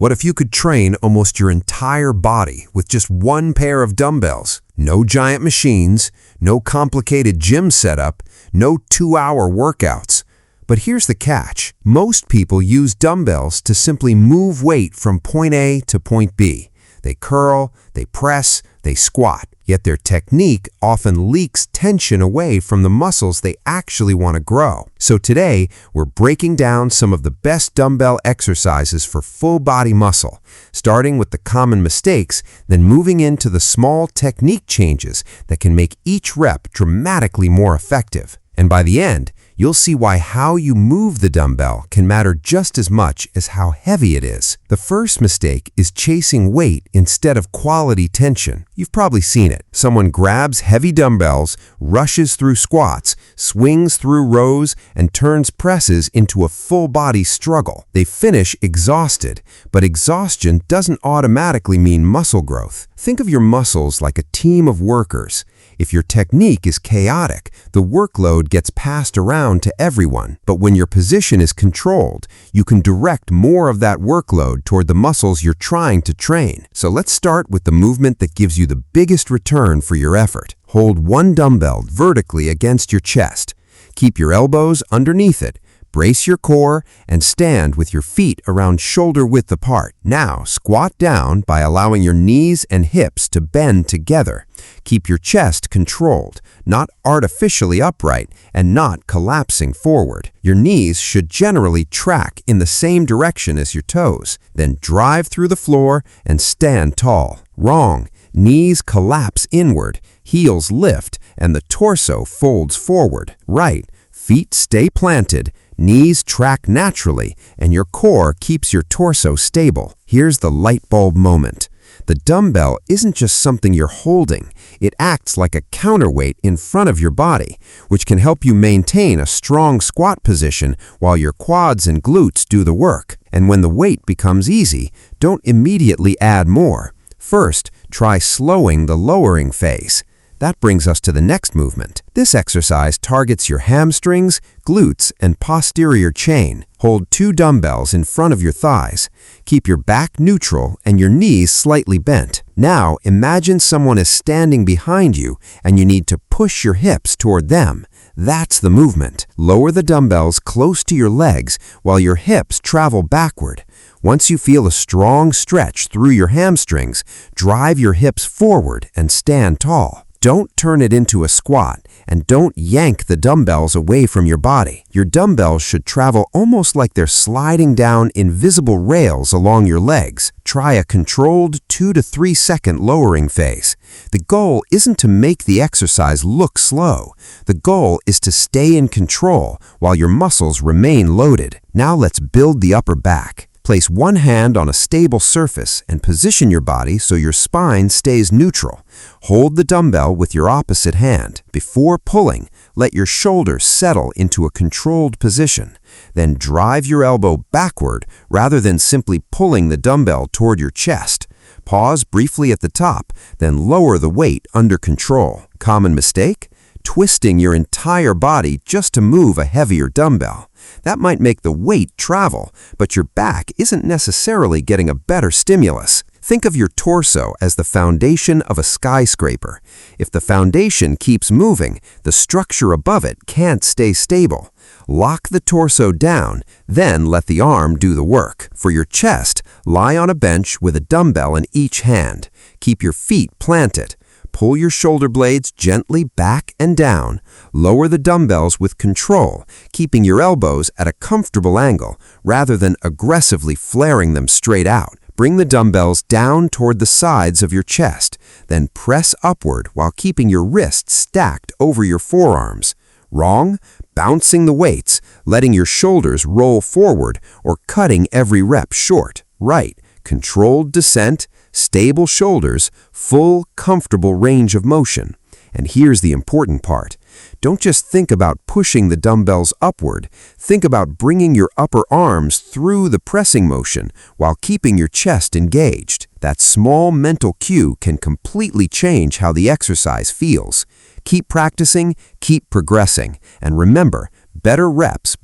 What if you could train almost your entire body with just one pair of dumbbells? No giant machines, no complicated gym setup, no 2-hour workouts. But here's the catch. Most people use dumbbells to simply move weight from point A to point B. They curl, they press, they squat. Yet their technique often leaks tension away from the muscles they actually want to grow. So today, we're breaking down some of the best dumbbell exercises for full body muscle, starting with the common mistakes, then moving into the small technique changes that can make each rep dramatically more effective. And by the end, you'll see why how you move the dumbbell can matter just as much as how heavy it is. The first mistake is chasing weight instead of quality tension. You've probably seen it. Someone grabs heavy dumbbells, rushes through squats, swings through rows, and turns presses into a full-body struggle. They finish exhausted, but exhaustion doesn't automatically mean muscle growth. Think of your muscles like a team of workers. If your technique is chaotic, the workload gets passed around to everyone. But when your position is controlled, you can direct more of that workload toward the muscles you're trying to train. So let's start with the movement that gives you the biggest return for your effort. Hold one dumbbell vertically against your chest. Keep your elbows underneath it. Brace your core and stand with your feet around shoulder width apart. Now, squat down by allowing your knees and hips to bend together. Keep your chest controlled, not artificially upright and not collapsing forward. Your knees should generally track in the same direction as your toes. Then drive through the floor and stand tall. Wrong. Knees collapse inward, heels lift, and the torso folds forward. Right. Feet stay planted. Knees track naturally, and your core keeps your torso stable. Here's the light bulb moment. The dumbbell isn't just something you're holding. It acts like a counterweight in front of your body, which can help you maintain a strong squat position while your quads and glutes do the work. And when the weight becomes easy, don't immediately add more. First, try slowing the lowering phase. That brings us to the next movement. This exercise targets your hamstrings, glutes, and posterior chain. Hold 2 dumbbells in front of your thighs. Keep your back neutral and your knees slightly bent. Now, imagine someone is standing behind you and you need to push your hips toward them. That's the movement. Lower the dumbbells close to your legs while your hips travel backward. Once you feel a strong stretch through your hamstrings, drive your hips forward and stand tall. Don't turn it into a squat, and don't yank the dumbbells away from your body. Your dumbbells should travel almost like they're sliding down invisible rails along your legs. Try a controlled 2 to 3 second lowering phase. The goal isn't to make the exercise look slow. The goal is to stay in control while your muscles remain loaded. Now let's build the upper back. Place one hand on a stable surface and position your body so your spine stays neutral. Hold the dumbbell with your opposite hand. Before pulling, let your shoulders settle into a controlled position. Then drive your elbow backward rather than simply pulling the dumbbell toward your chest. Pause briefly at the top, then lower the weight under control. Common mistake? Twisting your entire body just to move a heavier dumbbell. That might make the weight travel, but your back isn't necessarily getting a better stimulus. Think of your torso as the foundation of a skyscraper. If the foundation keeps moving, the structure above it can't stay stable. Lock the torso down, then let the arm do the work. For your chest, lie on a bench with a dumbbell in each hand. Keep your feet planted. Pull your shoulder blades gently back and down. Lower the dumbbells with control, keeping your elbows at a comfortable angle rather than aggressively flaring them straight out. Bring the dumbbells down toward the sides of your chest, then press upward while keeping your wrists stacked over your forearms. Wrong? Bouncing the weights, letting your shoulders roll forward, or cutting every rep short. Right? Controlled descent, stable shoulders, full, comfortable range of motion. And here's the important part. Don't just think about pushing the dumbbells upward. Think about bringing your upper arms through the pressing motion while keeping your chest engaged. That small mental cue can completely change how the exercise feels. Keep practicing, keep progressing, and remember, better reps